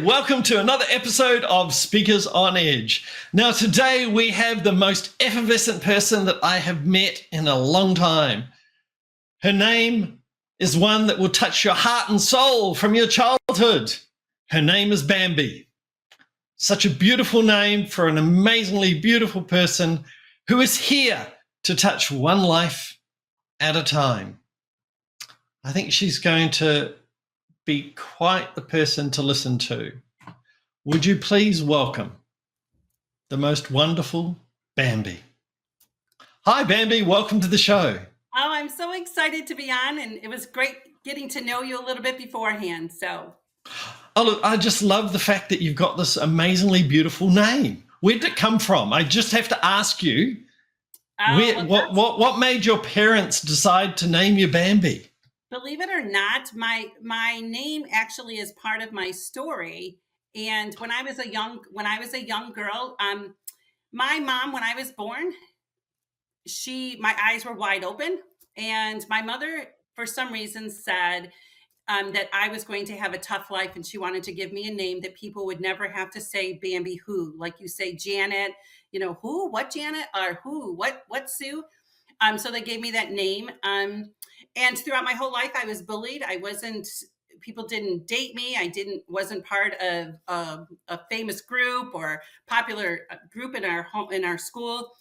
welcome to another episode of Speakers on Edge. Now, today we have the most effervescent person that I have met in a long time. Her name is one that will touch your heart and soul from your childhood. Her name is Bambi. Such a beautiful name for an amazingly beautiful person who is here to touch one life at a time. I think she's going to be quite the person to listen to. Would you please welcome the most wonderful Bambi? Hi, Bambi. Welcome to the show. Oh, I'm so excited to be on, and it was great getting to know you a little bit beforehand. Oh, look, I just love the fact that you've got this amazingly beautiful name. Where did it come from? I just have to ask you, what made your parents decide to name you Bambi? Believe it or not, my name actually is part of my story. And when I was a young girl, my mom, when I was born, my eyes were wide open, and my mother, for some reason, said that I was going to have a tough life, and she wanted to give me a name that people would never have to say Bambi who, like you say Janet, who, what Janet, or who, what Sue. So they gave me that name. And throughout my whole life, I was bullied. People didn't date me. Wasn't part of a famous group or popular group in our school.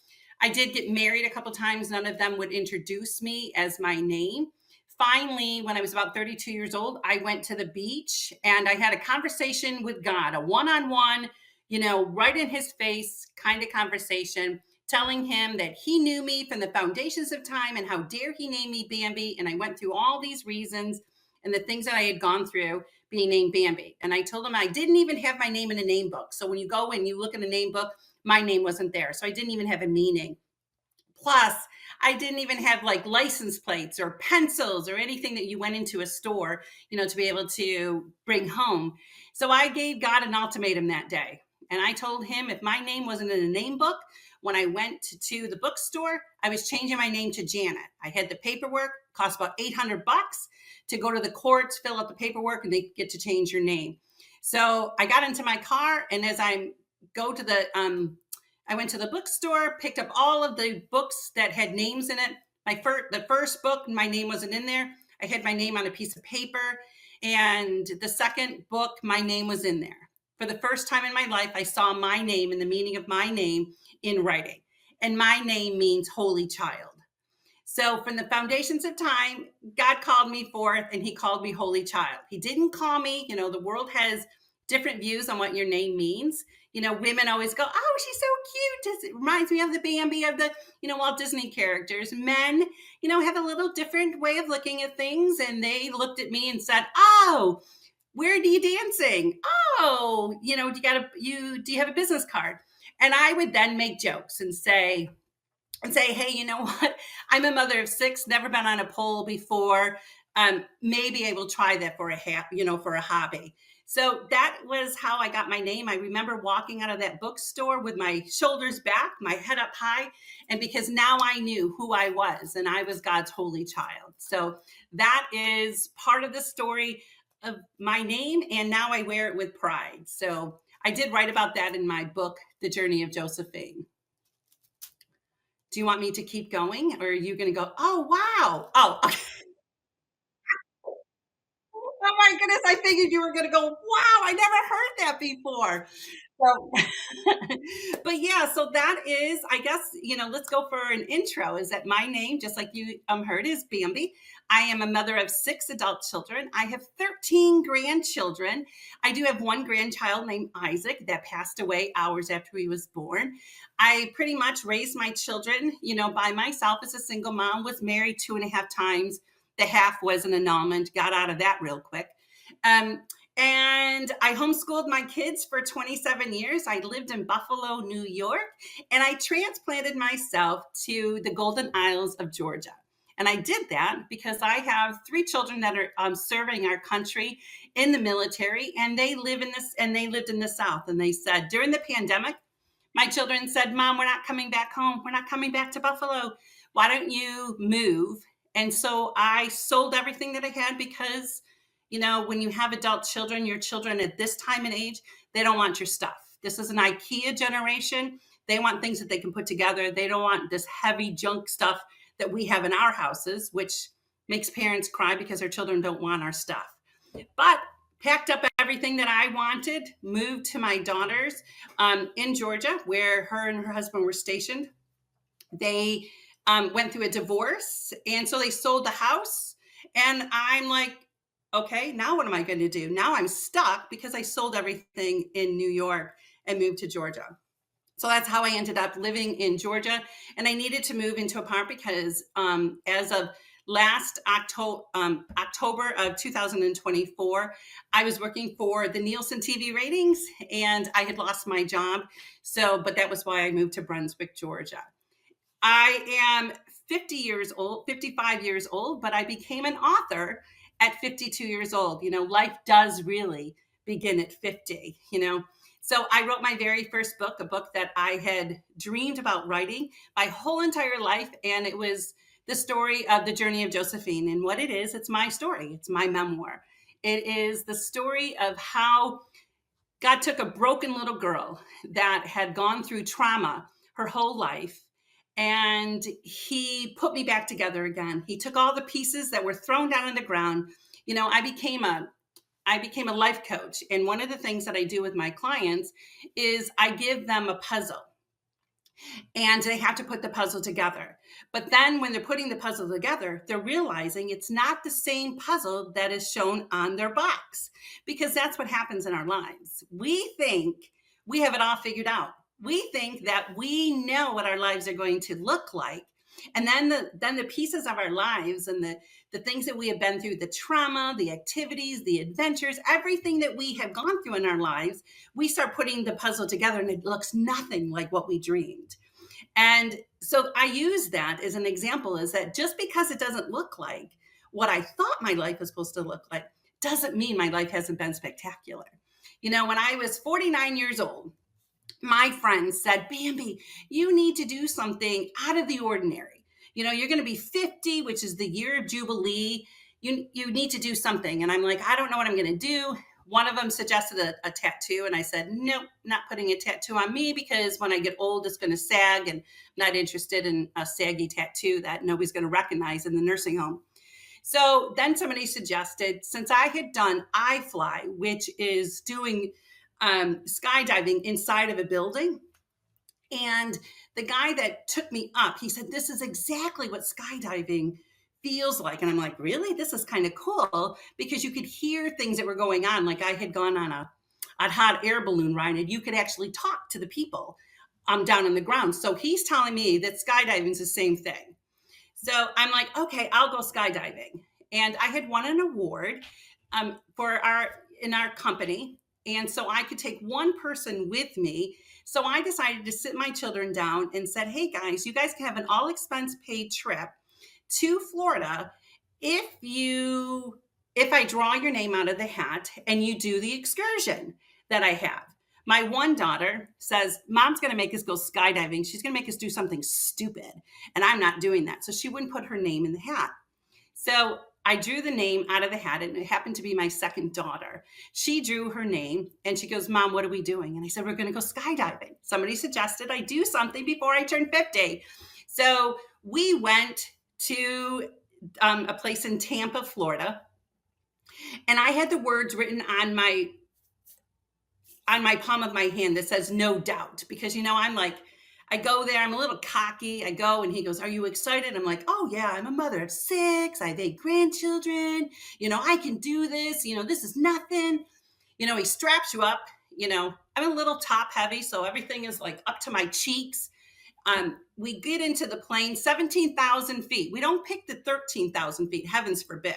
I did get married a couple times. None of them would introduce me as my name. Finally, when I was about 32 years old, I went to the beach and I had a conversation with God, a one-on-one, right in his face kind of conversation, telling him that he knew me from the foundations of time and how dare he name me Bambi. And I went through all these reasons and the things that I had gone through being named Bambi. And I told him I didn't even have my name in a name book. So when you go and you look in the name book, my name wasn't there. So I didn't even have a meaning. Plus, I didn't even have like license plates or pencils or anything that you went into a store, to be able to bring home. So I gave God an ultimatum that day. And I told him if my name wasn't in a name book, when I went to the bookstore, I was changing my name to Janet. I had the paperwork, cost about $800 to go to the courts, fill out the paperwork, and they get to change your name. So I got into my car, and as I went to the bookstore, picked up all of the books that had names in it. The first book, my name wasn't in there. I had my name on a piece of paper. And the second book, my name was in there. For the first time in my life, I saw my name and the meaning of my name in writing. And my name means holy child. So from the foundations of time, God called me forth and he called me holy child. He didn't call me, the world has different views on what your name means. Women always go, oh, she's so cute. It reminds me of the Bambi of the, Walt Disney characters. Men, have a little different way of looking at things. And they looked at me and said, oh, where are you dancing? Oh, do you have a business card? And I would then make jokes and say, hey, you know what? I'm a mother of 6, never been on a pole before. Maybe I will try that for a hobby. So that was how I got my name. I remember walking out of that bookstore with my shoulders back, my head up high, and because now I knew who I was, and I was God's holy child. So that is part of the story of my name, and now I wear it with pride. So I did write about that in my book, The Journey of Josephine. Do you want me to keep going, or are you going to go, oh, wow. Oh, okay. Oh my goodness, I figured you were going to go, wow, I never heard that before. So, but yeah, so that is, I guess, let's go for an intro. Is that my name, just like you heard, is Bambi. I am a mother of 6 adult children. I have 13 grandchildren. I do have one grandchild named Isaac that passed away hours after he was born. I pretty much raised my children, by myself as a single mom, was married 2.5 times. The half was an annulment, got out of that real quick. And I homeschooled my kids for 27 years. I lived in Buffalo, New York, and I transplanted myself to the Golden Isles of Georgia. And I did that because I have 3 children that are serving our country in the military, and they lived in the South. And they said during the pandemic, my children said, Mom, we're not coming back home. We're not coming back to Buffalo. Why don't you move? And so I sold everything that I had because, when you have adult children, your children at this time and age, they don't want your stuff. This is an IKEA generation. They want things that they can put together. They don't want this heavy junk stuff that we have in our houses, which makes parents cry because their children don't want our stuff. But packed up everything that I wanted, moved to my daughter's in Georgia, where her and her husband were stationed. They went through a divorce, and so they sold the house. And I'm like, okay, now what am I going to do? Now I'm stuck because I sold everything in New York and moved to Georgia. So that's how I ended up living in Georgia. And I needed to move into a apartment because as of last October of 2024, I was working for the Nielsen TV ratings and I had lost my job. But that was why I moved to Brunswick, Georgia. I am 55 years old, but I became an author at 52 years old. Life does really begin at 50, So I wrote my very first book, a book that I had dreamed about writing my whole entire life. And it was the story of the journey of Josephine. And what it is, it's my story. It's my memoir. It is the story of how God took a broken little girl that had gone through trauma her whole life, and he put me back together again. He took all the pieces that were thrown down on the ground. I became a life coach. And one of the things that I do with my clients is I give them a puzzle and they have to put the puzzle together. But then when they're putting the puzzle together, they're realizing it's not the same puzzle that is shown on their box, because that's what happens in our lives. We think we have it all figured out. We think that we know what our lives are going to look like. And then the pieces of our lives and the things that we have been through, the trauma, the activities, the adventures, everything that we have gone through in our lives, we start putting the puzzle together and it looks nothing like what we dreamed. And so I use that as an example, is that just because it doesn't look like what I thought my life was supposed to look like, doesn't mean my life hasn't been spectacular. When I was 49 years old, my friends said, Bambi, you need to do something out of the ordinary. You're going to be 50, which is the year of Jubilee. You need to do something. And I'm like, I don't know what I'm going to do. One of them suggested a tattoo. And I said, nope, not putting a tattoo on me, because when I get old, it's going to sag, and I'm not interested in a saggy tattoo that nobody's going to recognize in the nursing home. So then somebody suggested, since I had done iFly, which is doing skydiving inside of a building. And the guy that took me up, he said, this is exactly what skydiving feels like. And I'm like, really? This is kind of cool, because you could hear things that were going on. Like I had gone on a hot air balloon ride, and you could actually talk to the people down on the ground. So he's telling me that skydiving is the same thing. So I'm like, okay, I'll go skydiving. And I had won an award in our company. And so I could take one person with me. So I decided to sit my children down and said, hey guys, you guys can have an all expense paid trip to Florida if I draw your name out of the hat and you do the excursion that I have. My one daughter says, Mom's going to make us go skydiving. She's going to make us do something stupid. And I'm not doing that. So she wouldn't put her name in the hat. So I drew the name out of the hat, and it happened to be my second daughter. She drew her name and she goes, Mom, what are we doing? And I said, we're going to go skydiving. Somebody suggested I do something before I turn 50. So we went to a place in Tampa, Florida. And I had the words written on my palm of my hand that says no doubt, because, I'm like, I go there, I'm a little cocky. I go and he goes, are you excited? I'm like, oh yeah, I'm a mother of 6. I have 8 grandchildren. I can do this. This is nothing. He straps you up. I'm a little top heavy, so everything is like up to my cheeks. We get into the plane, 17,000 feet. We don't pick the 13,000 feet, heavens forbid.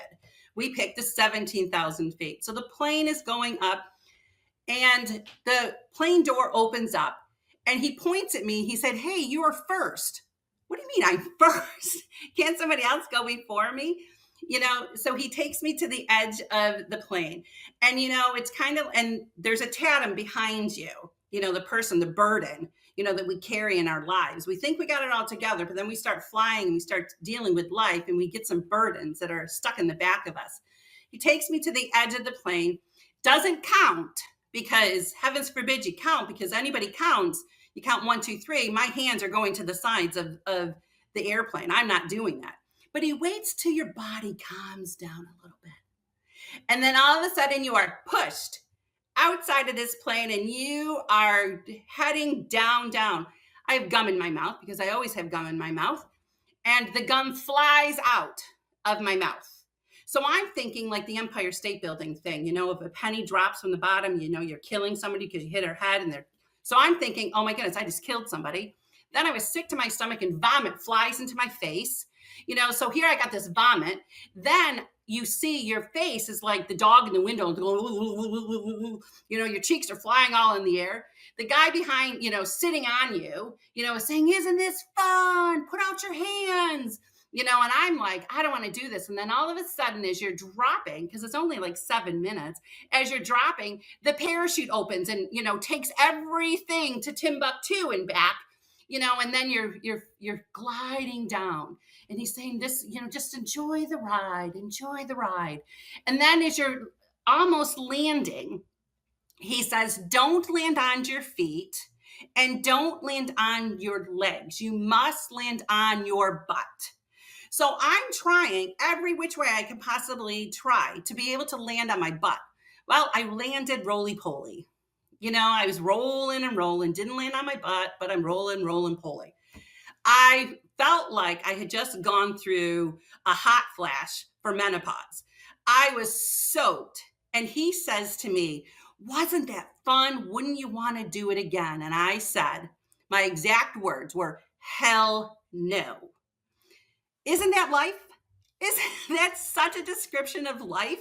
We pick the 17,000 feet. So the plane is going up, and the plane door opens up. And he points at me. He said, hey, you are first. What do you mean I'm first? Can't somebody else go before me? So he takes me to the edge of the plane. And, it's kind of, and there's a tatum behind you, the person, the burden, that we carry in our lives. We think we got it all together, but then we start flying and we start dealing with life, and we get some burdens that are stuck in the back of us. He takes me to the edge of the plane, doesn't count because heavens forbid you count, because anybody counts, you count 1, 2, 3. My hands are going to the sides of the airplane. I'm not doing that. But he waits till your body calms down a little bit. And then all of a sudden you are pushed outside of this plane and you are heading down, down. I have gum in my mouth because I always have gum in my mouth. And the gum flies out of my mouth. So I'm thinking like the Empire State Building thing, if a penny drops from the bottom, you're killing somebody because you hit her head and they're. So I'm thinking, oh my goodness, I just killed somebody. Then I was sick to my stomach and vomit flies into my face. So here I got this vomit. Then you see your face is like the dog in the window. Your cheeks are flying all in the air. The guy behind, sitting on you, is saying, isn't this fun? Put out your hands. And I'm like, I don't want to do this. And then all of a sudden, as you're dropping, because it's only like 7 minutes, as you're dropping, the parachute opens and, takes everything to Timbuktu and back, and then you're gliding down. And he's saying this, just enjoy the ride, enjoy the ride. And then as you're almost landing, he says, don't land on your feet and don't land on your legs. You must land on your butt. So I'm trying every which way I can possibly try to be able to land on my butt. Well, I landed roly-poly. I was rolling and rolling, didn't land on my butt, but I'm rolling, poly. I felt like I had just gone through a hot flash for menopause. I was soaked. And he says to me, wasn't that fun? Wouldn't you want to do it again? And I said, my exact words were, hell no. Isn't that life? Isn't that such a description of life?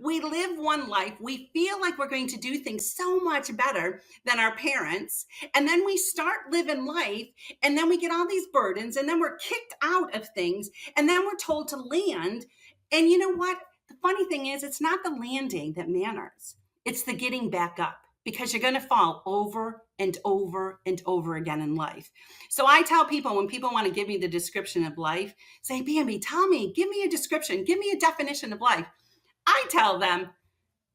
We live one life. We feel like we're going to do things so much better than our parents. And then we start living life and then we get all these burdens and then we're kicked out of things and then we're told to land. And you know what? The funny thing is, it's not the landing that matters. It's the getting back up, because you're going to fall over and over and over again in life. So I tell people, when people want to give me the description of life, say, Bambi, give me a description, give me a definition of life. I tell them,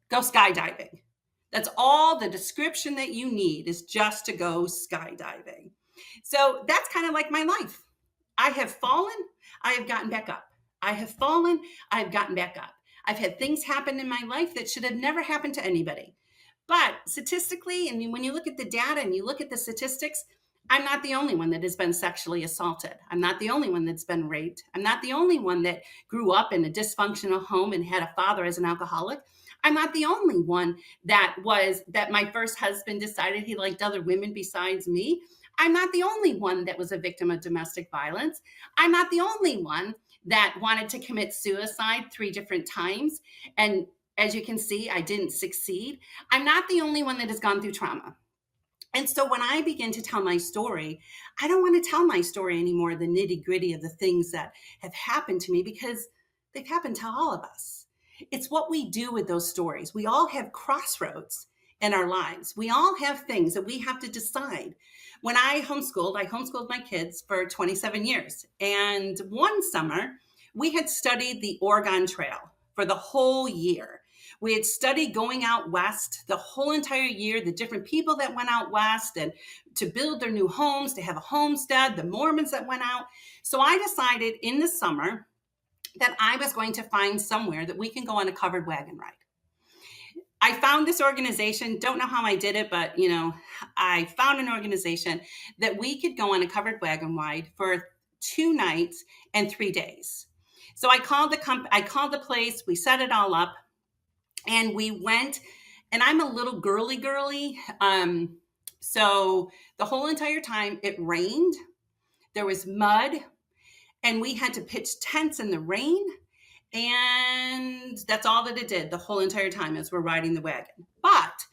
go skydiving. That's all the description that you need, is just to go skydiving. So that's kind of like my life. I have fallen, I have gotten back up. I have fallen, I have gotten back up. I've had things happen in my life that should have never happened to anybody. But statistically, and when you look at the data and you look at the statistics, I'm not the only one that has been sexually assaulted. I'm not the only one that's been raped. I'm not the only one that grew up in a dysfunctional home and had a father as an alcoholic. I'm not the only one that my first husband decided he liked other women besides me. I'm not the only one that was a victim of domestic violence. I'm not the only one that wanted to commit suicide 3 different times. And as you can see, I didn't succeed. I'm not the only one that has gone through trauma. And so when I begin to tell my story, I don't want to tell my story anymore, the nitty gritty of the things that have happened to me, because they've happened to all of us. It's what we do with those stories. We all have crossroads in our lives. We all have things that we have to decide. When I homeschooled my kids for 27 years. And one summer, we had studied the Oregon Trail for the whole year. We had studied going out west the whole entire year, the different people that went out west and to build their new homes, to have a homestead, the Mormons that went out. So I decided in the summer that I was going to find somewhere that we can go on a covered wagon ride. I found this organization, don't know how I did it, but I found an organization that we could go on a covered wagon ride for 2 nights and 3 days. So I called the place, we set it all up, and we went, and I'm a little girly. So the whole entire time it rained, there was mud, and we had to pitch tents in the rain. And that's all that it did the whole entire time as we're riding the wagon. But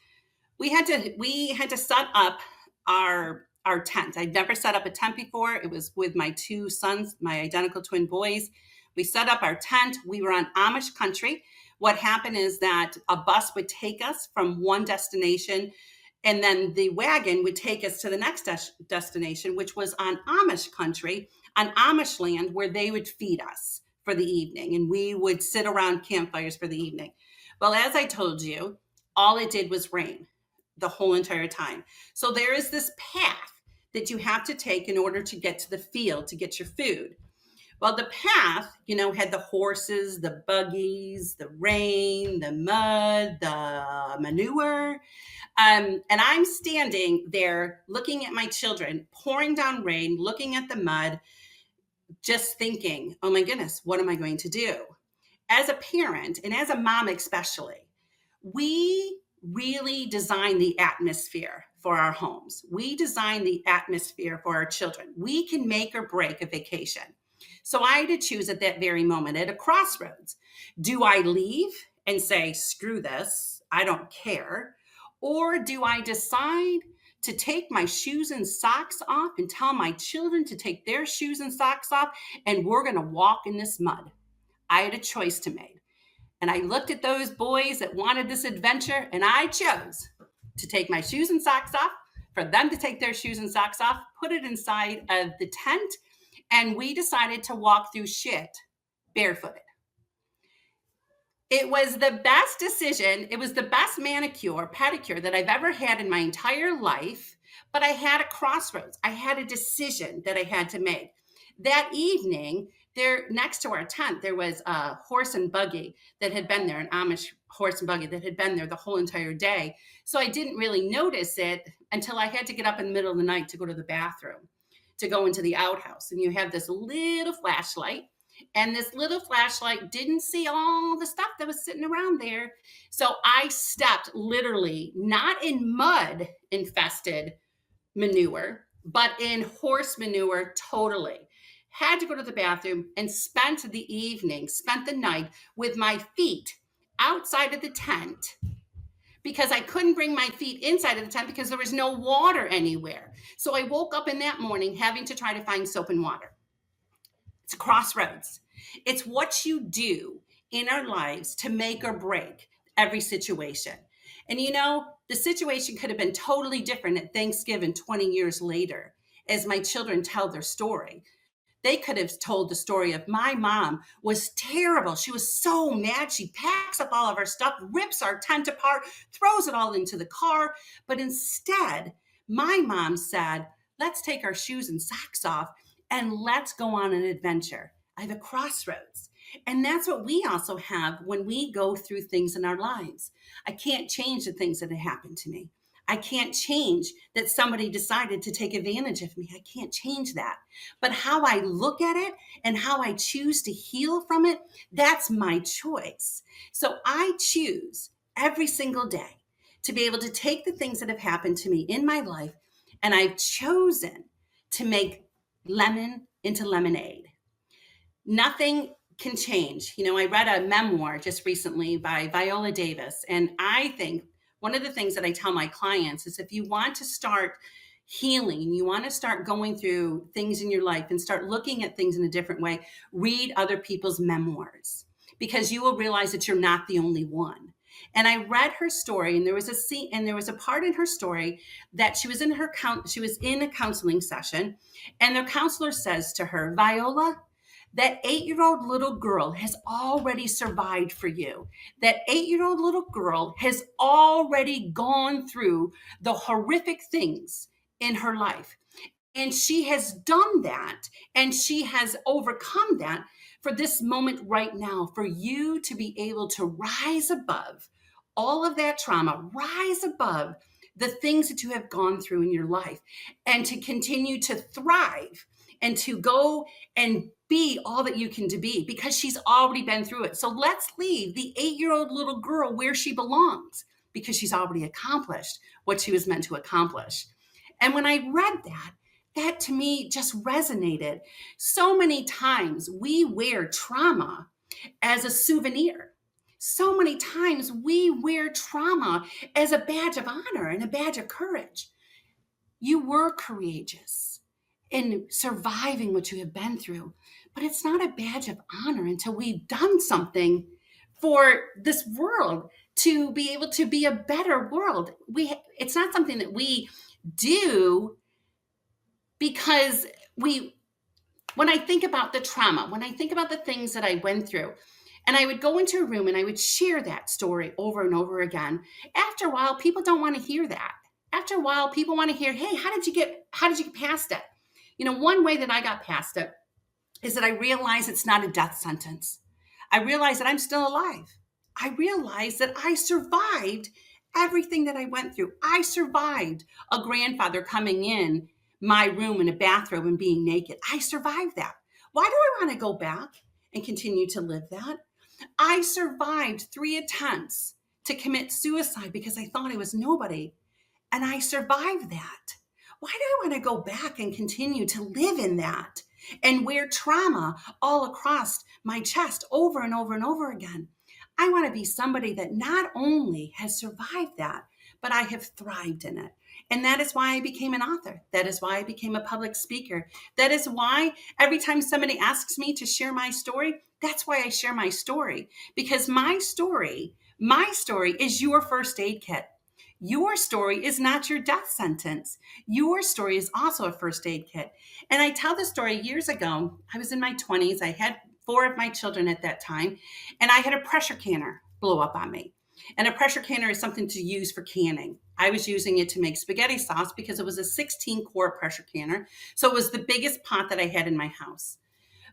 we had to set up our tent. I'd never set up a tent before. It was with my 2 sons, my identical twin boys. We set up our tent. We were on Amish country. What happened is that a bus would take us from one destination, and then the wagon would take us to the next destination, which was on Amish country, on Amish land, where they would feed us for the evening, and we would sit around campfires for the evening. Well, as I told you, all it did was rain the whole entire time. So there is this path that you have to take in order to get to the field to get your food. Well, the path, had the horses, the buggies, the rain, the mud, the manure. And I'm standing there looking at my children, pouring down rain, looking at the mud, just thinking, oh my goodness, what am I going to do? As a parent, and as a mom especially, we really design the atmosphere for our homes. We design the atmosphere for our children. We can make or break a vacation. So I had to choose at that very moment at a crossroads. Do I leave and say, screw this, I don't care? Or do I decide to take my shoes and socks off and tell my children to take their shoes and socks off, and we're going to walk in this mud? I had a choice to make. And I looked at those boys that wanted this adventure, and I chose to take my shoes and socks off, for them to take their shoes and socks off, put it inside of the tent, and we decided to walk through shit barefooted. It was the best decision. It was the best manicure, pedicure that I've ever had in my entire life. But I had a crossroads. I had a decision that I had to make. That evening, there next to our tent, there was a horse and buggy that had been there, an Amish horse and buggy that had been there the whole entire day. So I didn't really notice it until I had to get up in the middle of the night to go to the bathroom, to go into the outhouse. And you have this little flashlight. And this little flashlight didn't see all the stuff that was sitting around there. So I stepped literally not in mud infested manure, but in horse manure totally. Had to go to the bathroom and spent the night with my feet outside of the tent, because I couldn't bring my feet inside of the tent because there was no water anywhere. So I woke up in that morning having to try to find soap and water. It's a crossroads. It's what you do in our lives to make or break every situation. And the situation could have been totally different at Thanksgiving 20 years later, as my children tell their story. They could have told the story of my mom was terrible. She was so mad. She packs up all of our stuff, rips our tent apart, throws it all into the car. But instead, my mom said, let's take our shoes and socks off and let's go on an adventure. I have a crossroads. And that's what we also have when we go through things in our lives. I can't change the things that have happened to me. I can't change that somebody decided to take advantage of me. I can't change that. But how I look at it and how I choose to heal from it, that's my choice. So I choose every single day to be able to take the things that have happened to me in my life, and I've chosen to make lemon into lemonade. Nothing can change. I read a memoir just recently by Viola Davis, and I think one of the things that I tell my clients is, if you want to start healing, you want to start going through things in your life and start looking at things in a different way, read other people's memoirs, because you will realize that you're not the only one. And I read her story, and there was a part in her story that she was in a counseling session, and their counselor says to her, Viola, that 8-year-old little girl has already survived for you. That 8-year-old little girl has already gone through the horrific things in her life. And she has done that, and she has overcome that for this moment right now, for you to be able to rise above all of that trauma, rise above the things that you have gone through in your life, and to continue to thrive and to go and be all that you can to be, because she's already been through it. So let's leave the 8-year-old little girl where she belongs, because she's already accomplished what she was meant to accomplish. And when I read that to me just resonated. So many times we wear trauma as a souvenir. So many times we wear trauma as a badge of honor and a badge of courage. You were courageous in surviving what you have been through, but it's not a badge of honor until we've done something for this world to be able to be a better world. It's not something that we do because we when I think about the trauma, when I think about the things that I went through, and I would go into a room and I would share that story over and over again. After a while, people don't want to hear that. After a while, people want to hear, "Hey, how did you get past it?" One way that I got past it is that I realized it's not a death sentence. I realized that I'm still alive. I realized that I survived everything that I went through. I survived a grandfather coming in my room in a bathrobe and being naked. I survived that. Why do I want to go back and continue to live that? I survived 3 attempts to commit suicide because I thought I was nobody, and I survived that. Why do I want to go back and continue to live in that and wear trauma all across my chest over and over and over again? I want to be somebody that not only has survived that, but I have thrived in it. And that is why I became an author. That is why I became a public speaker. That is why every time somebody asks me to share my story, that's why I share my story. Because my story is your first aid kit. Your story is not your death sentence. Your story is also a first aid kit. And I tell this story years ago. I was in my 20s. I had 4 of my children at that time, and I had a pressure canner blow up on me. And a pressure canner is something to use for canning. I was using it to make spaghetti sauce because it was a 16-quart pressure canner. So it was the biggest pot that I had in my house.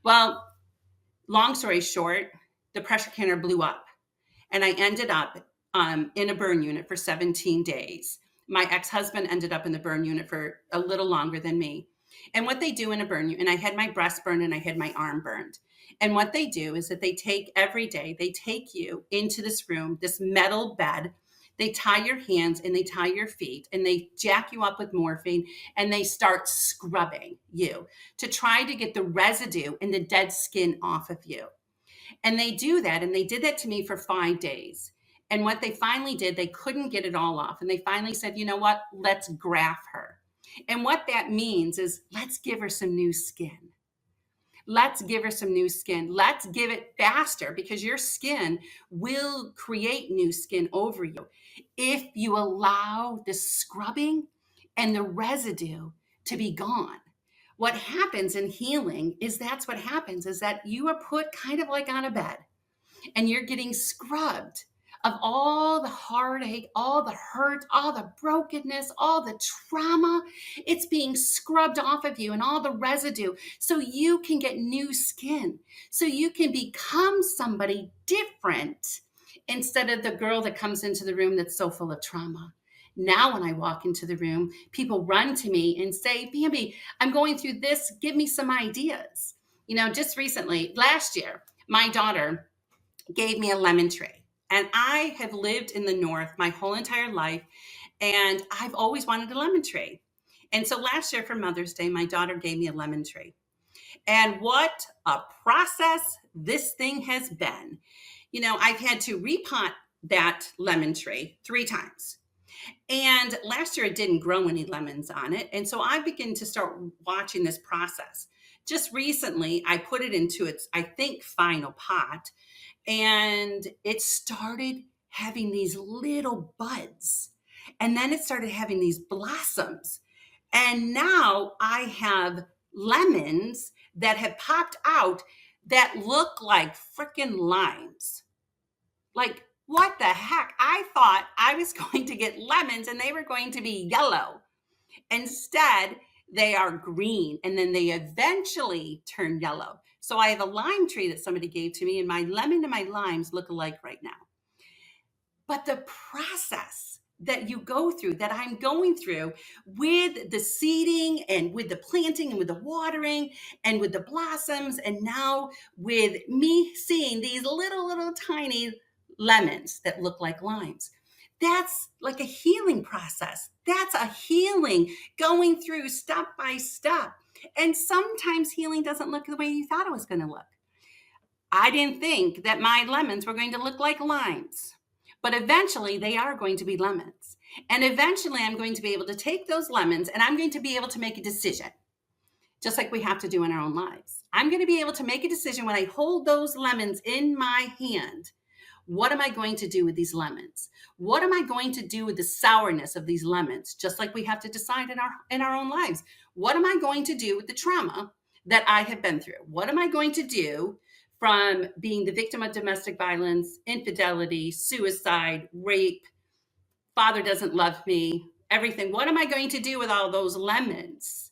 Well, long story short, the pressure canner blew up, and I ended up in a burn unit for 17 days. My ex-husband ended up in the burn unit for a little longer than me. And what they do in a burn unit, and I had my breast burned and I had my arm burned. And what they do is that they take you into this room, this metal bed. They tie your hands and they tie your feet and they jack you up with morphine and they start scrubbing you to try to get the residue and the dead skin off of you. And they do that, and they did that to me for 5 days. And what they finally did, they couldn't get it all off. And they finally said, "You know what? Let's graft her." And what that means is, let's give her some new skin. Let's give her some new skin. Let's give it faster, because your skin will create new skin over you if you allow the scrubbing and the residue to be gone. What happens in healing is that you are put kind of like on a bed and you're getting scrubbed of all the heartache, all the hurt, all the brokenness, all the trauma. It's being scrubbed off of you and all the residue so you can get new skin, so you can become somebody different instead of the girl that comes into the room that's so full of trauma. Now, when I walk into the room, people run to me and say, "Bambi, I'm going through this. Give me some ideas." Just recently, last year, my daughter gave me a lemon tree. And I have lived in the North my whole entire life, and I've always wanted a lemon tree. And so last year for Mother's Day, my daughter gave me a lemon tree. And what a process this thing has been. I've had to repot that lemon tree 3 times. And last year it didn't grow any lemons on it. And so I began to start watching this process. Just recently, I put it into its, I think, final pot, and it started having these little buds. And then it started having these blossoms. And now I have lemons that have popped out that look like freaking limes. Like, what the heck? I thought I was going to get lemons and they were going to be yellow. Instead, they are green, and then they eventually turn yellow. So I have a lime tree that somebody gave to me, and my lemon and my limes look alike right now. But the process that you go through, that I'm going through with the seeding and with the planting and with the watering and with the blossoms, and now with me seeing these little tiny lemons that look like limes. That's like a healing process. That's a healing going through step by step. And sometimes healing doesn't look the way you thought it was going to look. I didn't think that my lemons were going to look like limes, but eventually they are going to be lemons. And eventually I'm going to be able to take those lemons and I'm going to be able to make a decision, just like we have to do in our own lives. I'm going to be able to make a decision when I hold those lemons in my hand. What am I going to do with these lemons? What am I going to do with the sourness of these lemons? Just like we have to decide in our own lives. What am I going to do with the trauma that I have been through. What am I going to do from being the victim of domestic violence, infidelity, suicide, rape, father doesn't love me, everything? What am I going to do with all those lemons?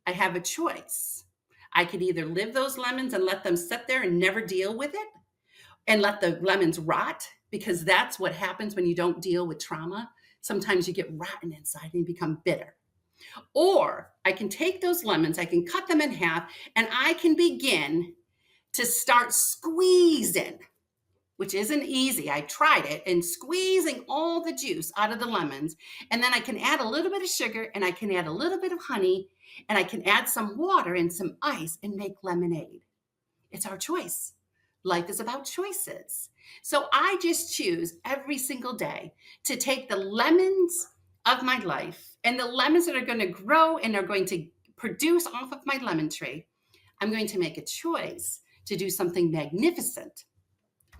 I have a choice. I could either live those lemons and let them sit there and never deal with it and let the lemons rot, because that's what happens when you don't deal with trauma. Sometimes you get rotten inside and you become bitter. Or I can take those lemons, I can cut them in half, and I can begin to start squeezing, which isn't easy. I tried it, and squeezing all the juice out of the lemons. And then I can add a little bit of sugar, and I can add a little bit of honey, and I can add some water and some ice and make lemonade. It's our choice. Life is about choices. So I just choose every single day to take the lemons of my life and the lemons that are going to grow and are going to produce off of my lemon tree. I'm going to make a choice to do something magnificent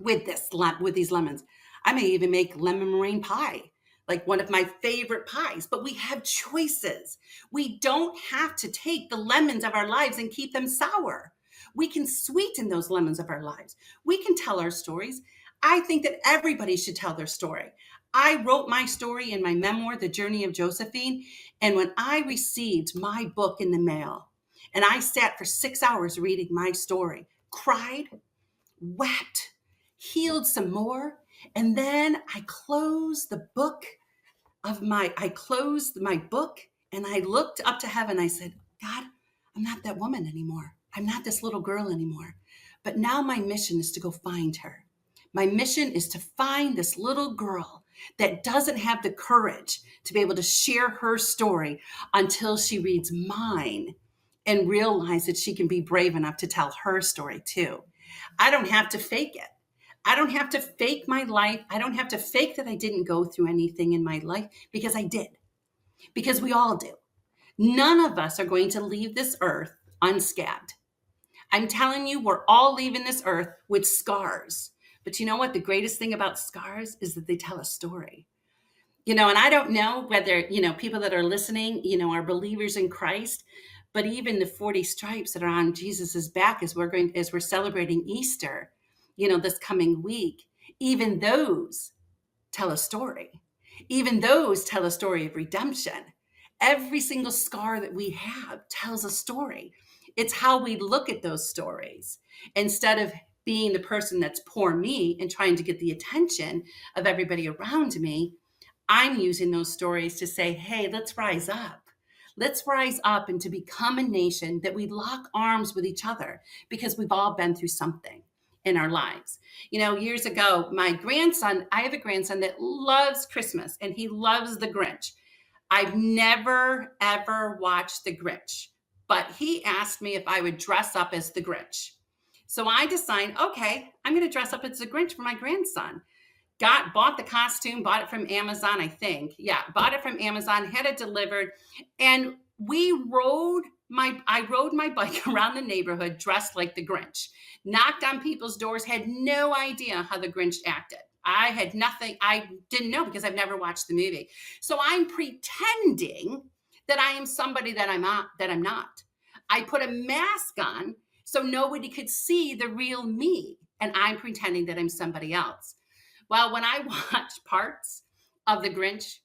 with these lemons. I may even make lemon meringue pie, like one of my favorite pies. But we have choices. We don't have to take the lemons of our lives and keep them sour. We can sweeten those lemons of our lives. We can tell our stories. I think that everybody should tell their story. I wrote my story in my memoir, The Journey of Josephine. And when I received my book in the mail, and I sat for 6 hours reading my story, cried, wept, healed some more, and then I closed my book and I looked up to heaven. I said, God, I'm not that woman anymore. I'm not this little girl anymore. But now my mission is to go find her. My mission is to find this little girl that doesn't have the courage to be able to share her story until she reads mine and realize that she can be brave enough to tell her story too. I don't have to fake it. I don't have to fake my life. I don't have to fake that I didn't go through anything in my life, because I did. Because we all do. None of us are going to leave this earth unscabbed. I'm telling you, we're all leaving this earth with scars. But you know what? The greatest thing about scars is that they tell a story. And I don't know whether, people that are listening, are believers in Christ, but even the 40 stripes that are on Jesus's back as we're celebrating Easter, this coming week, even those tell a story. Even those tell a story of redemption. Every single scar that we have tells a story. It's how we look at those stories. Instead of being the person that's poor me and trying to get the attention of everybody around me, I'm using those stories to say, hey, let's rise up. Let's rise up and to become a nation that we lock arms with each other, because we've all been through something in our lives. Years ago, I have a grandson that loves Christmas and he loves the Grinch. I've never, ever watched the Grinch, but he asked me if I would dress up as the Grinch. So I decided, okay, I'm going to dress up as the Grinch for my grandson. Bought the costume, bought it from Amazon, I think. Yeah, bought it from Amazon, had it delivered. And I rode my bike around the neighborhood dressed like the Grinch. Knocked on people's doors, had no idea how the Grinch acted. I didn't know, because I've never watched the movie. So I'm pretending that I am somebody that I'm not. I put a mask on so nobody could see the real me. And I'm pretending that I'm somebody else. Well, when I watched parts of the Grinch,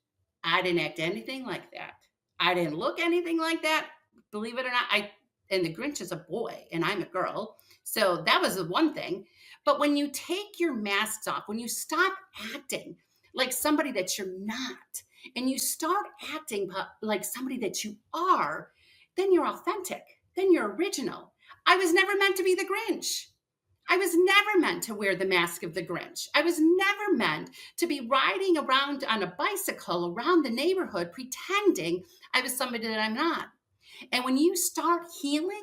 I didn't act anything like that. I didn't look anything like that. Believe it or not, and the Grinch is a boy and I'm a girl. So that was the one thing. But when you take your masks off, when you stop acting like somebody that you're not, and you start acting like somebody that you are, then you're authentic. Then you're original. I was never meant to be the Grinch. I was never meant to wear the mask of the Grinch. I was never meant to be riding around on a bicycle around the neighborhood pretending I was somebody that I'm not. And when you start healing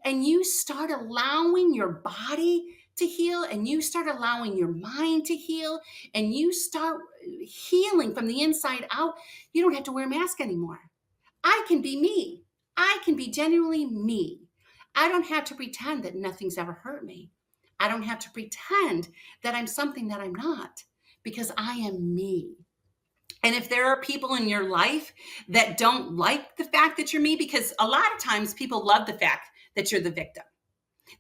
and you start allowing your body to heal and you start allowing your mind to heal and you start healing from the inside out, you don't have to wear a mask anymore. I can be me. I can be genuinely me. I don't have to pretend that nothing's ever hurt me. I don't have to pretend that I'm something that I'm not, because I am me. And if there are people in your life that don't like the fact that you're me, because a lot of times people love the fact that you're the victim.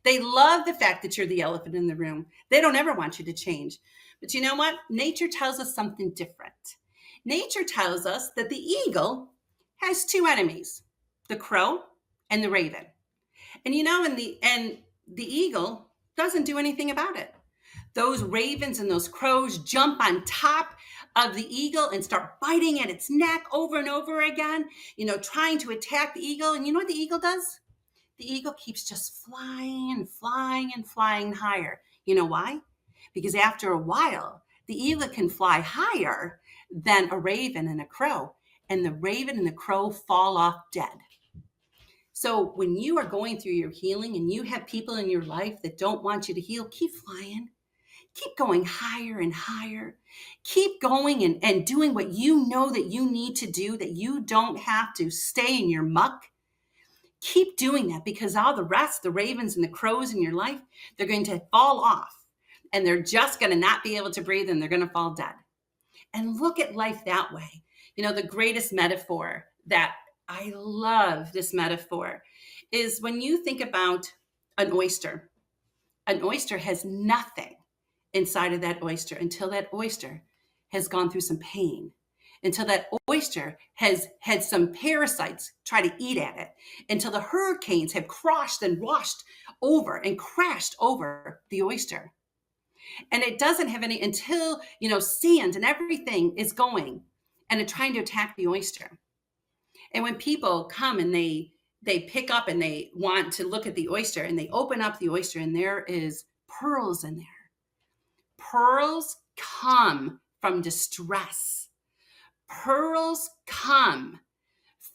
They love the fact that you're the elephant in the room. They don't ever want you to change. But you know what? Nature tells us something different. Nature tells us that the eagle has two enemies, the crow and the raven. And you know, the eagle doesn't do anything about it. Those ravens and those crows jump on top of the eagle and start biting at its neck over and over again, trying to attack the eagle. And you know what the eagle does? The eagle keeps just flying and flying and flying higher. You know why? Because after a while, the eagle can fly higher than a raven and a crow, and the raven and the crow fall off dead. So when you are going through your healing and you have people in your life that don't want you to heal, keep flying. Keep going higher and higher. Keep going and doing what you know that you need to do, that you don't have to stay in your muck. Keep doing that, because all the rest, the ravens and the crows in your life, they're going to fall off and they're just going to not be able to breathe and they're going to fall dead. And look at life that way. The greatest metaphor that I love, this metaphor, is when you think about an oyster. An oyster has nothing inside of that oyster until that oyster has gone through some pain, until that oyster has had some parasites try to eat at it, until the hurricanes have crashed and washed over and crashed over the oyster. And it doesn't have any until, sand and everything is going and it's trying to attack the oyster. And when people come and they pick up and they want to look at the oyster and they open up the oyster and there is pearls in there. Pearls come from distress. Pearls come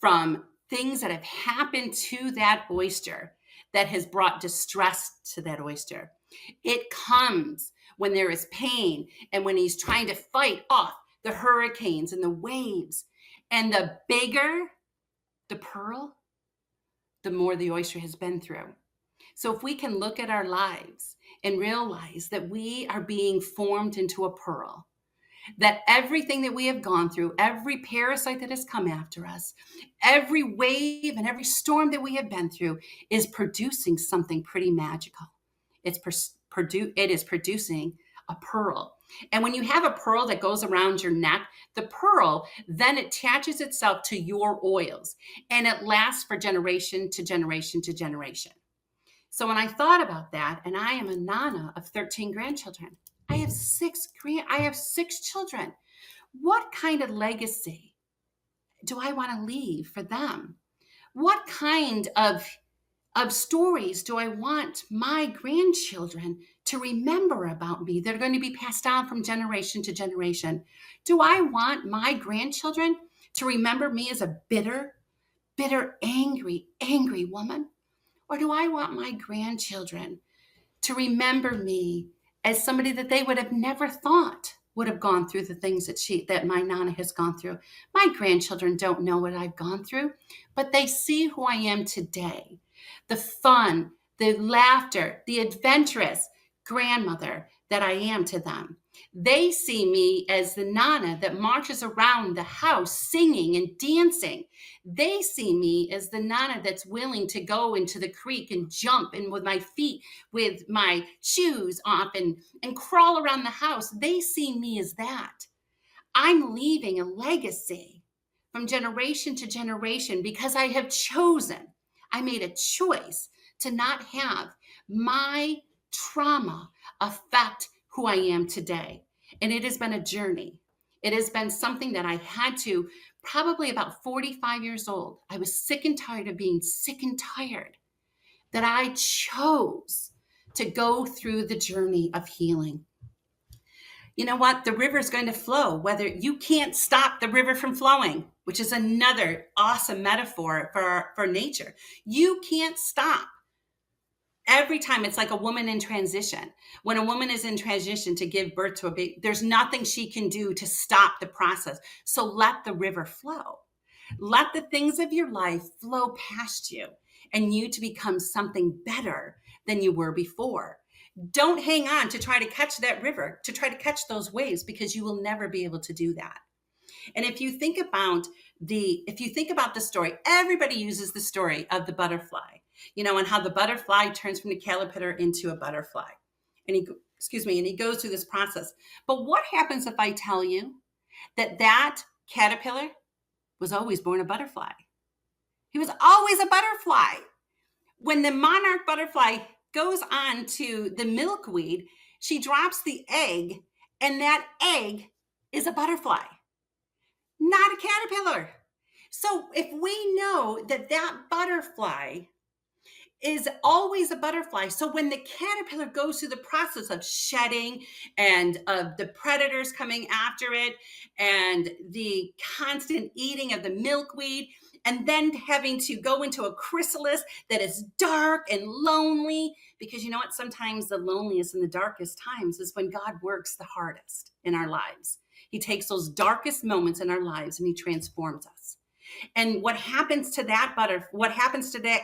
from things that have happened to that oyster that has brought distress to that oyster. It comes when there is pain and when he's trying to fight off the hurricanes and the waves. And the bigger the pearl, the more the oyster has been through. So if we can look at our lives and realize that we are being formed into a pearl, that everything that we have gone through, every parasite that has come after us, every wave and every storm that we have been through is producing something pretty magical. It is producing a pearl. And when you have a pearl that goes around your neck, the pearl then attaches itself to your oils and it lasts for generation to generation to generation. So when I thought about that, and I am a nana of 13 grandchildren, I have six children. What kind of legacy do I want to leave for them? What kind of stories do I want my grandchildren to remember about me that are going to be passed down from generation to generation? Do I want my grandchildren to remember me as a bitter, angry woman? Or do I want my grandchildren to remember me as somebody that they would have never thought would have gone through the things that my Nana has gone through? My grandchildren don't know what I've gone through, but they see who I am today. The fun, the laughter, the adventurous grandmother that I am to them. They see me as the Nana that marches around the house singing and dancing. They see me as the Nana that's willing to go into the creek and jump in with my feet, with my shoes off and crawl around the house. They see me as that. I'm leaving a legacy from generation to generation because I have chosen, I made a choice to not have my trauma affect who I am today. And it has been a journey. It has been something that I had to, probably about 45 years old. I was sick and tired of being sick and tired, that I chose to go through the journey of healing. You know what? The river is going to flow, whether you can't stop the river from flowing, which is another awesome metaphor for nature. You can't stop. Every time it's like a woman in transition. When a woman is in transition to give birth to a baby, there's nothing she can do to stop the process. So let the river flow. Let the things of your life flow past you and you to become something better than you were before. Don't hang on to try to catch that river, to try to catch those waves, because you will never be able to do that. And if you think about the story, everybody uses the story of the butterfly. and how the butterfly turns from the caterpillar into a butterfly. And he goes through this process. But what happens if I tell you that caterpillar was always born a butterfly? He was always a butterfly. When the monarch butterfly goes on to the milkweed, she drops the egg, and that egg is a butterfly, not a caterpillar. So if we know that butterfly is always a butterfly, so when the caterpillar goes through the process of shedding and of the predators coming after it and the constant eating of the milkweed, and then having to go into a chrysalis that is dark and lonely, because you know what? Sometimes the loneliest and the darkest times is when God works the hardest in our lives. He takes those darkest moments in our lives and he transforms us. And what happens to that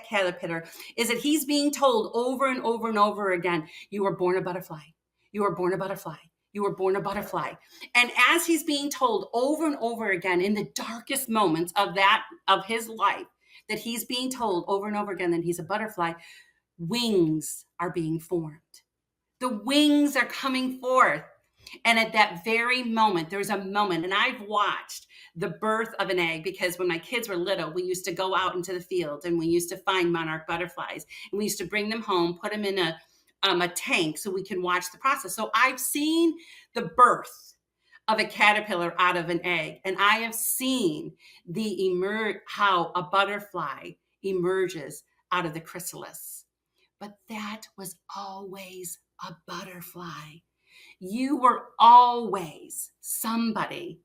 caterpillar is that he's being told over and over and over again, you were born a butterfly. You were born a butterfly. You were born a butterfly. And as he's being told over and over again in the darkest moments of his life, that he's being told over and over again that he's a butterfly, wings are being formed. The wings are coming forth. And at that very moment, there's a moment, and I've watched the birth of an egg, because when my kids were little, we used to go out into the field and we used to find monarch butterflies, and we used to bring them home, put them in a tank so we can watch the process. So I've seen the birth of a caterpillar out of an egg, and I have seen how a butterfly emerges out of the chrysalis. But that was always a butterfly. You were always somebody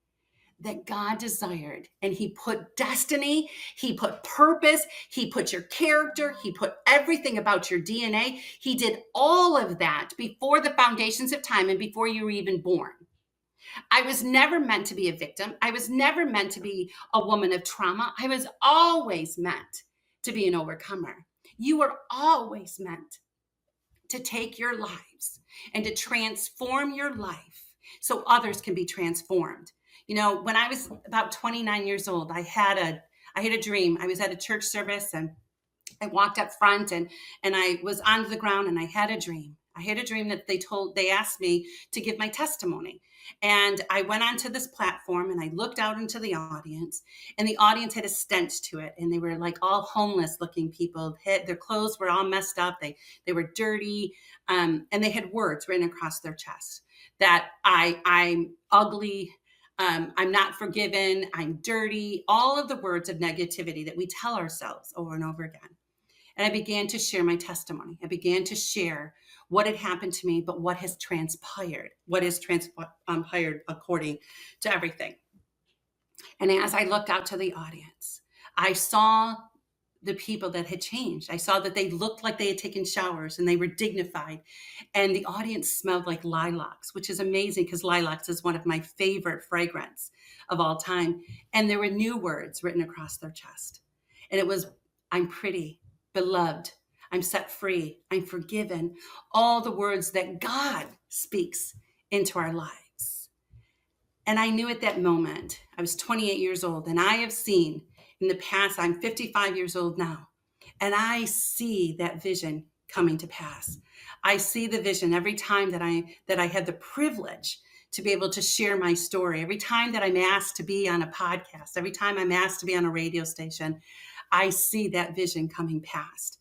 that God desired, and he put destiny, he put purpose, he put your character, he put everything about your DNA. He did all of that before the foundations of time and before you were even born. I was never meant to be a victim. I was never meant to be a woman of trauma. I was always meant to be an overcomer. You were always meant to take your lives and to transform your life so others can be transformed. When I was about 29 years old, I had a dream. I was at a church service, and I walked up front, and I was on the ground, and I had a dream. I had a dream that they asked me to give my testimony. And I went onto this platform, and I looked out into the audience, and the audience had a stench to it. And they were like all homeless looking people. Their clothes were all messed up. They were dirty. And they had words written across their chest that I'm ugly. I'm not forgiven. I'm dirty. All of the words of negativity that we tell ourselves over and over again. And I began to share my testimony. I began to share what had happened to me, but what has transpired, according to everything. And as I looked out to the audience, I saw the people that had changed. I saw that they looked like they had taken showers and they were dignified. And the audience smelled like lilacs, which is amazing because lilacs is one of my favorite fragrance of all time. And there were new words written across their chest. And it was, I'm pretty, beloved, I'm set free, I'm forgiven. All the words that God speaks into our lives. And I knew at that moment, I was 28 years old, and I have seen in the past, I'm 55 years old now, and I see that vision coming to pass. I see the vision every time that I have the privilege to be able to share my story. Every time that I'm asked to be on a podcast, every time I'm asked to be on a radio station, I see that vision coming past.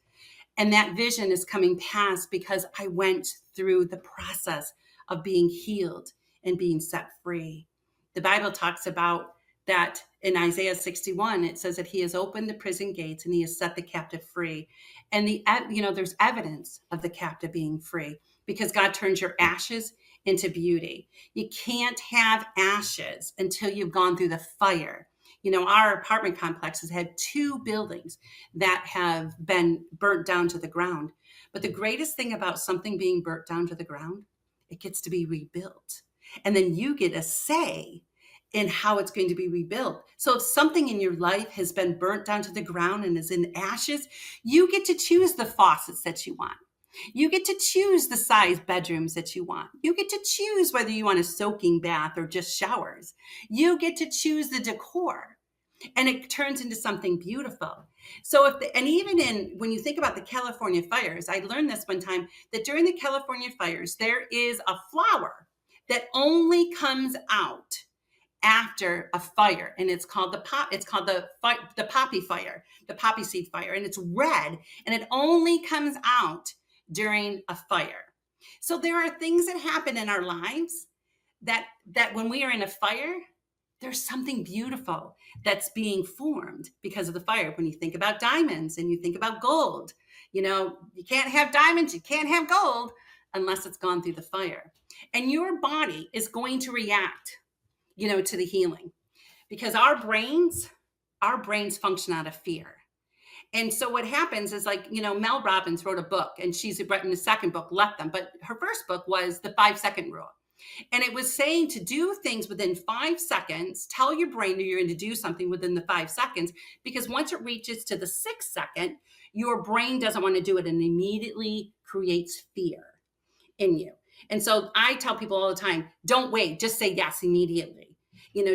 And that vision is coming past because I went through the process of being healed and being set free. The Bible talks about that in Isaiah 61, it says that he has opened the prison gates and he has set the captive free. And there's evidence of the captive being free because God turns your ashes into beauty. You can't have ashes until you've gone through the fire. Our apartment complex has had 2 buildings that have been burnt down to the ground. But the greatest thing about something being burnt down to the ground, it gets to be rebuilt. And then you get a say in how it's going to be rebuilt. So if something in your life has been burnt down to the ground and is in ashes, you get to choose the faucets that you want. You get to choose the size bedrooms that you want. You get to choose whether you want a soaking bath or just showers. You get to choose the decor. and it turns into something beautiful. So and even when you think about the California fires, I learned this one time, that during the California fires, there is a flower that only comes out after a fire, and it's called the poppy fire, the poppy seed fire, and it's red, and it only comes out during a fire. So there are things that happen in our lives that when we are in a fire, there's something beautiful that's being formed because of the fire. When you think about diamonds and you think about gold, you can't have diamonds, you can't have gold unless it's gone through the fire. And your body is going to react, to the healing, because our brains function out of fear. And so what happens is, like, Mel Robbins wrote a book, and she's written the second book, Let Them, but her first book was the 5-second rule. And it was saying to do things within 5 seconds. Tell your brain that you're going to do something within the 5 seconds, because once it reaches to the 6th second, your brain doesn't want to do it and immediately creates fear in you. And so I tell people all the time, don't wait, just say yes immediately.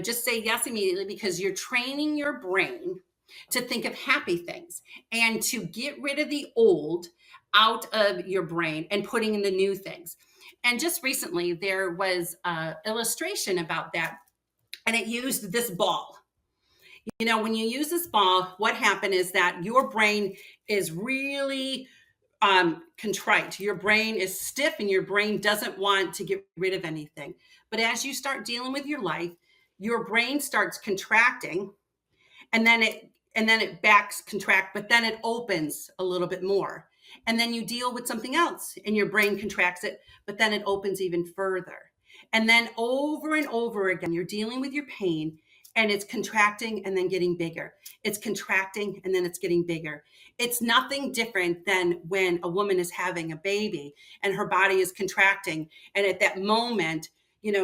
Just say yes immediately, because you're training your brain to think of happy things and to get rid of the old out of your brain and putting in the new things. And just recently, there was an illustration about that, and it used this ball. When you use this ball, what happened is that your brain is really contrite. Your brain is stiff, and your brain doesn't want to get rid of anything. But as you start dealing with your life, your brain starts contracting, and then it backs contract, but then it opens a little bit more. And then you deal with something else and your brain contracts it, but then it opens even further. And then over and over again, you're dealing with your pain, and it's contracting and then getting bigger. It's contracting and then it's getting bigger. It's nothing different than when a woman is having a baby and her body is contracting. And at that moment,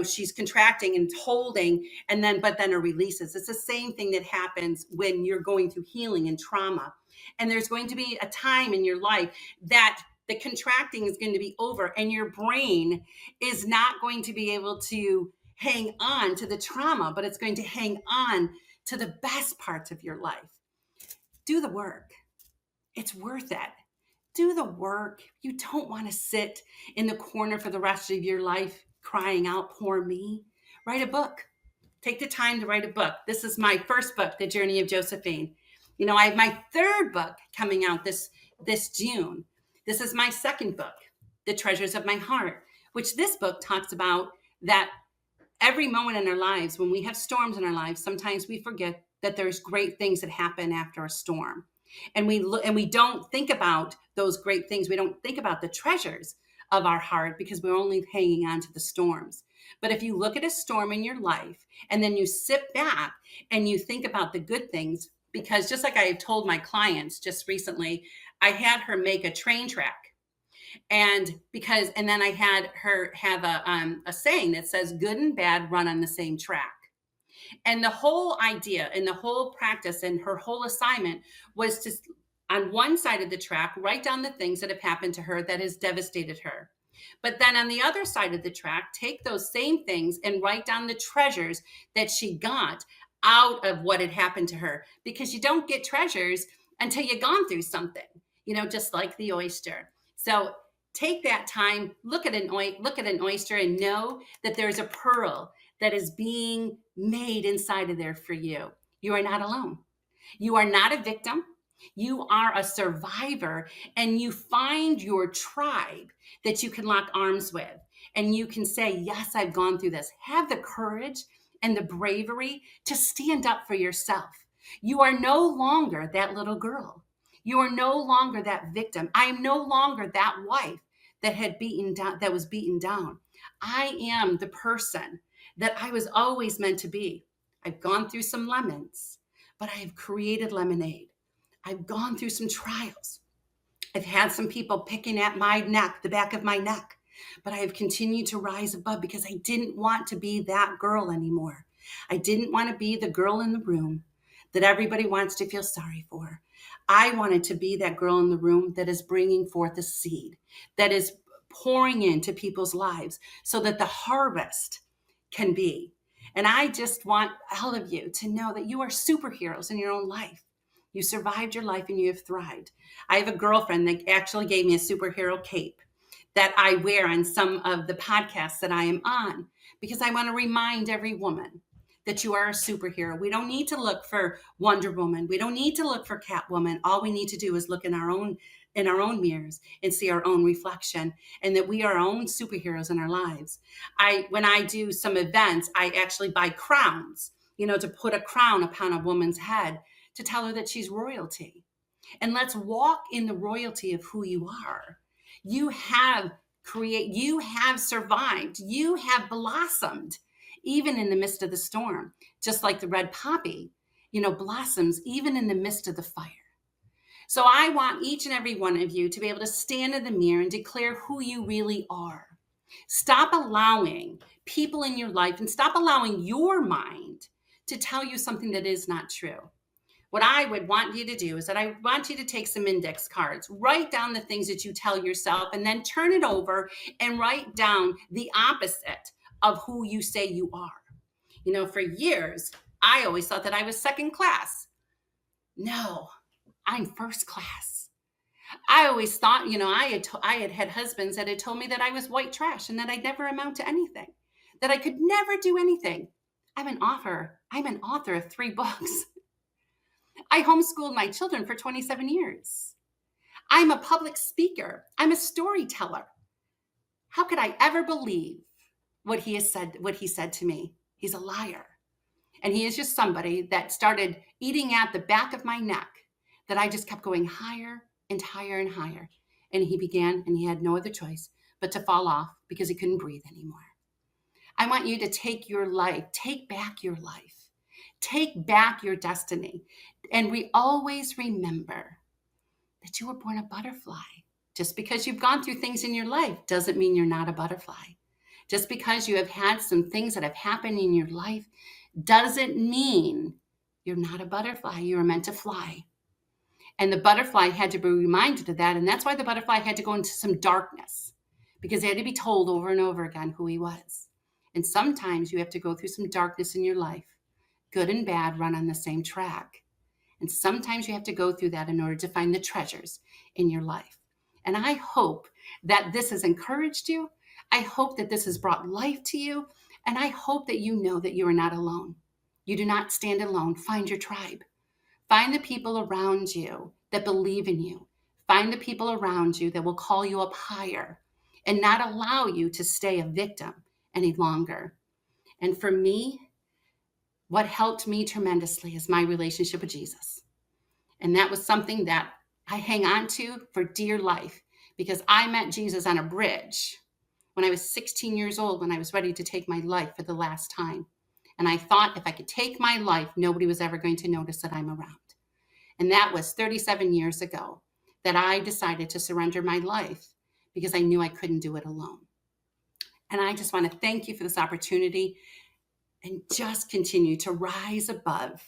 she's contracting and holding, but then it releases. It's the same thing that happens when you're going through healing and trauma. And there's going to be a time in your life that the contracting is going to be over, and your brain is not going to be able to hang on to the trauma, but it's going to hang on to the best parts of your life. Do the work. It's worth it. Do the work. You don't want to sit in the corner for the rest of your life crying out, poor me. Write a book. Take the time to write a book. This is my first book, The Journey of Josephine. I have my third book coming out this June. This is my second book, The Treasures of My Heart, which this book talks about that every moment in our lives, when we have storms in our lives, sometimes we forget that there's great things that happen after a storm. And we don't think about those great things. We don't think about the treasures of our heart, because we're only hanging on to the storms. But if you look at a storm in your life and then you sit back and you think about the good things, because just like I have told my clients just recently, I had her make a train track. And then I had her have a saying that says, good and bad run on the same track. And the whole idea and the whole practice and her whole assignment was to, on one side of the track, write down the things that have happened to her that has devastated her. But then on the other side of the track, take those same things and write down the treasures that she got out of what had happened to her. Because you don't get treasures until you've gone through something, just like the oyster. So take that time, look at an oyster, and know that there's a pearl that is being made inside of there for you. You are not alone. You are not a victim. You are a survivor, and you find your tribe that you can lock arms with, and you can say, yes, I've gone through this. Have the courage and the bravery to stand up for yourself. You are no longer that little girl. You are no longer that victim. I am no longer that wife that was beaten down. I am the person that I was always meant to be. I've gone through some lemons, but I have created lemonade. I've gone through some trials. I've had some people picking at my neck, the back of my neck, but I have continued to rise above, because I didn't want to be that girl anymore. I didn't want to be the girl in the room that everybody wants to feel sorry for. I wanted to be that girl in the room that is bringing forth a seed, that is pouring into people's lives so that the harvest can be. And I just want all of you to know that you are superheroes in your own life. You survived your life and you have thrived. I have a girlfriend that actually gave me a superhero cape that I wear on some of the podcasts that I am on, because I want to remind every woman that you are a superhero. We don't need to look for Wonder Woman. We don't need to look for Catwoman. All we need to do is look in our own mirrors and see our own reflection, and that we are our own superheroes in our lives. When I do some events, I actually buy crowns, to put a crown upon a woman's head to tell her that she's royalty. And let's walk in the royalty of who you are. You have survived. You have blossomed even in the midst of the storm, just like the red poppy, blossoms even in the midst of the fire. So I want each and every one of you to be able to stand in the mirror and declare who you really are. Stop allowing people in your life and stop allowing your mind to tell you something that is not true. What I would want you to do is that I want you to take some index cards, write down the things that you tell yourself, and then turn it over and write down the opposite of who you say you are. For years, I always thought that I was second class. No, I'm first class. I always thought, I had husbands that had told me that I was white trash and that I'd never amount to anything, that I could never do anything. I'm an author of 3 books. I homeschooled my children for 27 years. I'm a public speaker. I'm a storyteller. How could I ever believe what he said to me? He's a liar. And he is just somebody that started eating at the back of my neck, that I just kept going higher and higher and higher. And he had no other choice but to fall off because he couldn't breathe anymore. I want you to take back your life. Take back your destiny. And we always remember that you were born a butterfly. Just because you've gone through things in your life doesn't mean you're not a butterfly. Just because you have had some things that have happened in your life doesn't mean you're not a butterfly. You were meant to fly. And the butterfly had to be reminded of that. And that's why the butterfly had to go into some darkness, because he had to be told over and over again who he was. And sometimes you have to go through some darkness in your life. Good and bad run on the same track. And sometimes you have to go through that in order to find the treasures in your life. And I hope that this has encouraged you. I hope that this has brought life to you. And I hope that you know that you are not alone. You do not stand alone. Find your tribe. Find the people around you that believe in you. Find the people around you that will call you up higher and not allow you to stay a victim any longer. And for me, what helped me tremendously is my relationship with Jesus. And that was something that I hang on to for dear life, because I met Jesus on a bridge when I was 16 years old, when I was ready to take my life for the last time. And I thought if I could take my life, nobody was ever going to notice that I'm around. And that was 37 years ago that I decided to surrender my life, because I knew I couldn't do it alone. And I just want to thank you for this opportunity, and just continue to rise above.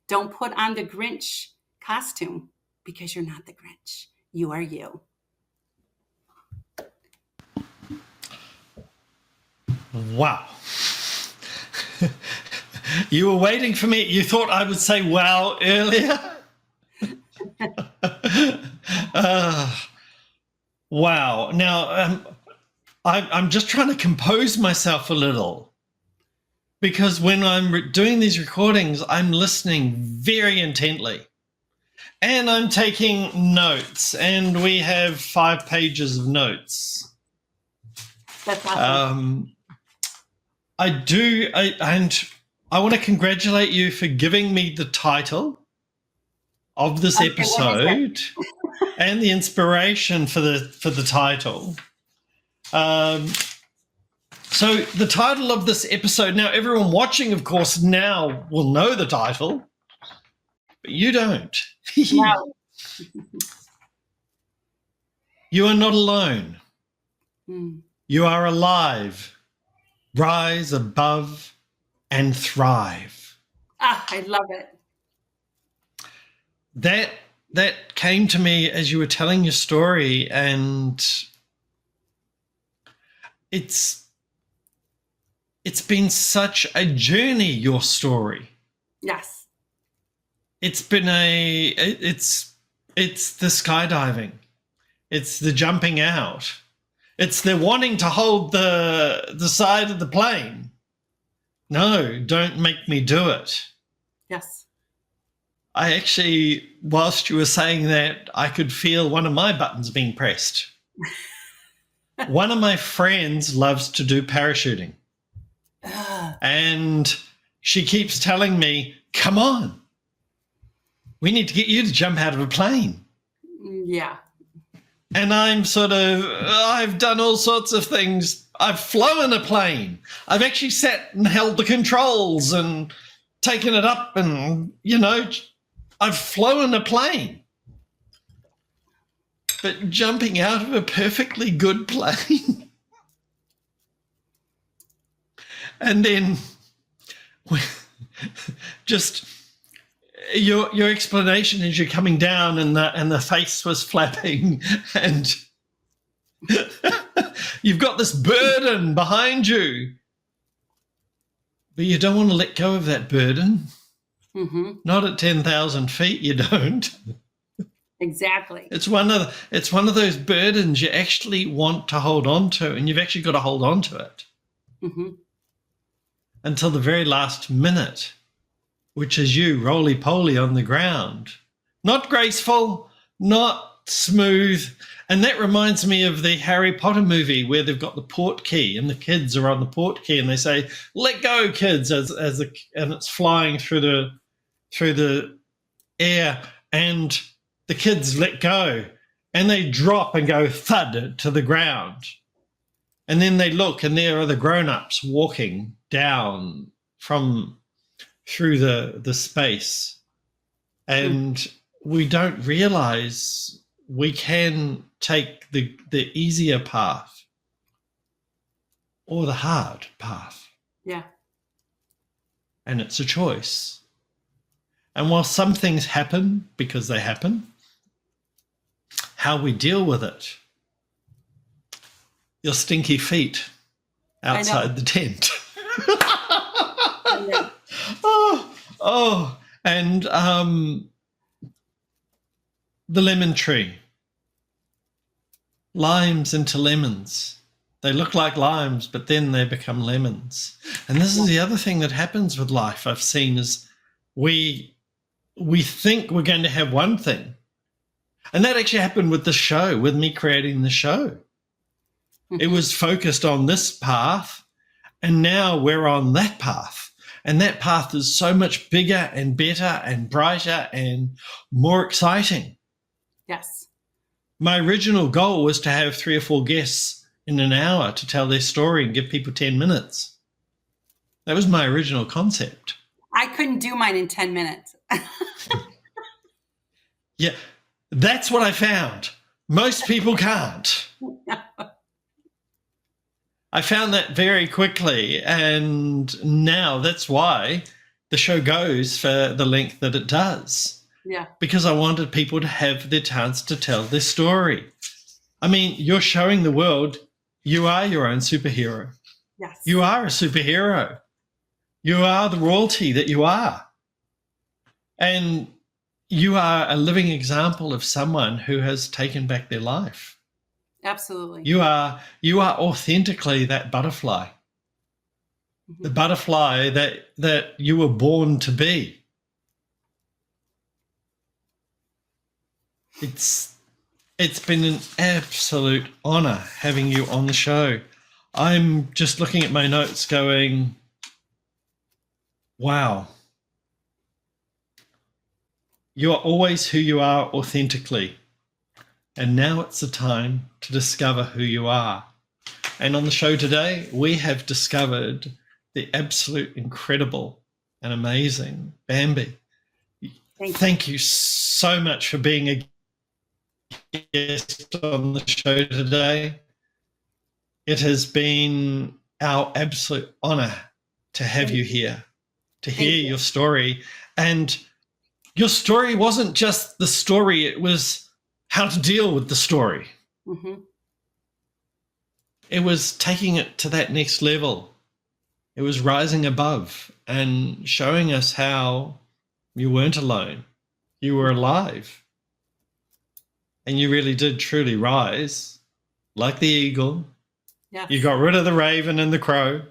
Don't put on the Grinch costume, because you're not the Grinch. You are you. Wow. You were waiting for me. You thought I would say wow earlier? Wow. Now, I'm just trying to compose myself a little, because when I'm doing these recordings, I'm listening very intently and I'm taking notes, and we have 5 pages of notes. That's awesome. And I want to congratulate you for giving me the title of this episode and the inspiration for the title. So the title of this episode, now everyone watching, of course, now will know the title, but you don't. No. You are not alone. You are alive. Rise above and thrive. I love it. That came to me as you were telling your story, and it's been such a journey, your story. Yes. It's been it's the skydiving. It's the jumping out. It's the wanting to hold the side of the plane. No, don't make me do it. Yes. I actually, whilst you were saying that, I could feel one of my buttons being pressed. One of my friends loves to do parachuting. And she keeps telling me, come on, we need to get you to jump out of a plane. Yeah. And I'm sort of, I've done all sorts of things. I've flown a plane. I've actually sat and held the controls and taken it up and, I've flown a plane. But jumping out of a perfectly good plane and then just your explanation as you're coming down and the face was flapping and you've got this burden behind you, but you don't want to let go of that burden. Mm-hmm. Not at 10,000 feet, you don't. Exactly. It's one of those burdens you actually want to hold on to, and you've actually got to hold on to it until the very last minute, which is you roly-poly on the ground. Not graceful, not smooth. And that reminds me of the Harry Potter movie where they've got the port key and the kids are on the port key and they say, let go, kids, and it's flying through the air and the kids let go and they drop and go thud to the ground. And then they look and there are the grown-ups walking down through the space. And we don't realize we can take the easier path or the hard path. Yeah. And it's a choice. And while some things happen because they happen, how we deal with it, your stinky feet outside the tent. And the lemon tree. Limes into lemons. They look like limes, but then they become lemons. And this is the other thing that happens with life I've seen is we think we're going to have one thing. And that actually happened with the show, with me creating the show. It was focused on this path, and now we're on that path. And that path is so much bigger and better and brighter and more exciting. Yes. My original goal was to have 3 or 4 guests in an hour to tell their story and give people 10 minutes. That was my original concept. I couldn't do mine in 10 minutes. Yeah, that's what I found. Most people can't. I found that very quickly, and now that's why the show goes for the length that it does. Yeah. Because I wanted people to have their chance to tell their story. I mean, you're showing the world you are your own superhero. Yes. You are a superhero. You are the royalty that you are. And you are a living example of someone who has taken back their life. Absolutely. You are authentically that butterfly. The butterfly that you were born to be. It's been an absolute honor having you on the show. I'm just looking at my notes going, wow. You are always who you are authentically. And now it's the time to discover who you are. And on the show today, we have discovered the absolute incredible and amazing Bambi. Thank you so much for being a guest on the show today. It has been our absolute honor to have you here, to hear your story. And your story wasn't just the story, it was how to deal with the story. It was taking it to that next level. It was rising above and showing us how you weren't alone. You were alive. And you really did truly rise like the eagle. Yes. You got rid of the raven and the crow.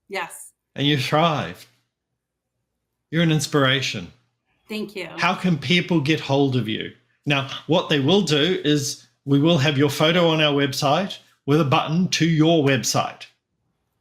Yes. And you thrived. You're an inspiration. Thank you. How can people get hold of you? Now, what they will do is we will have your photo on our website with a button to your website.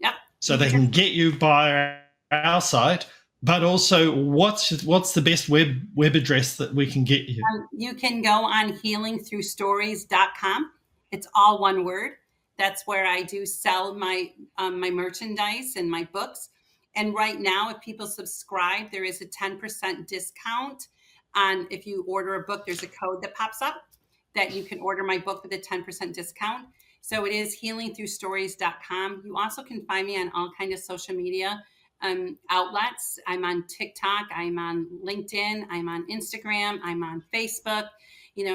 Yep. So they can get you by our site, but also what's the best web address that we can get you? You can go on healingthroughstories.com. It's all one word. That's where I do sell my merchandise and my books. And right now, if people subscribe, there is a 10% discount on if you order a book. There's a code that pops up that you can order my book with a 10% discount. So it is healingthroughstories.com. You also can find me on all kinds of social media outlets. I'm on TikTok, I'm on LinkedIn, I'm on Instagram, I'm on Facebook,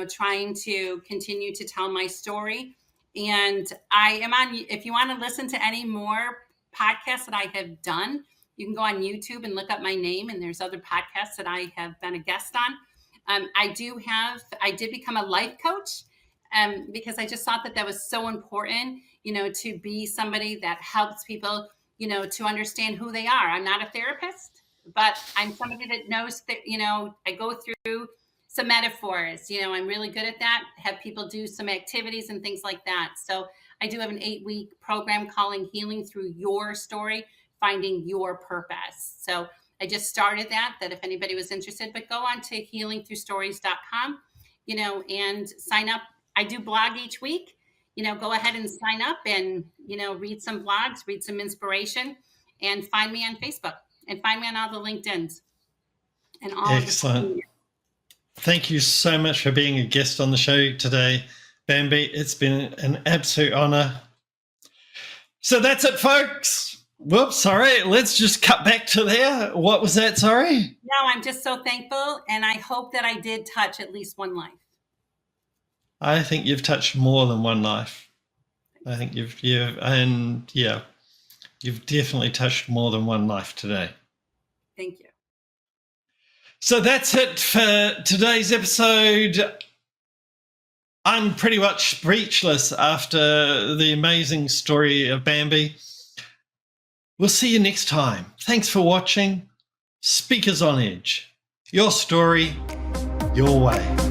trying to continue to tell my story. And I am on, if you want to listen to any more podcasts that I have done, you can go on YouTube and look up my name, and there's other podcasts that I have been a guest on. I did become a life coach because I just thought that was so important, to be somebody that helps people, to understand who they are. I'm not a therapist, but I'm somebody that knows that, I go through some metaphors, I'm really good at that, have people do some activities and things like that. So I do have an 8-week program calling Healing Through Your Story, Finding Your Purpose. So I just started that if anybody was interested, but go on to healingthroughstories.com, and sign up. I do blog each week, go ahead and sign up and, read some blogs, read some inspiration, and find me on Facebook and find me on all the LinkedIn's and all Excellent. of the. Thank you so much for being a guest on the show today, Bambi. It's been an absolute honor. So that's it, folks. Whoops, sorry. Let's just cut back to there. What was that? Sorry. No, I'm just so thankful, and I hope that I did touch at least one life. I think you've touched more than one life. I think you've definitely touched more than one life today. Thank you. So that's it for today's episode. I'm pretty much speechless after the amazing story of Bambi. We'll see you next time. Thanks for watching. Speakers on Edge. Your story, your way.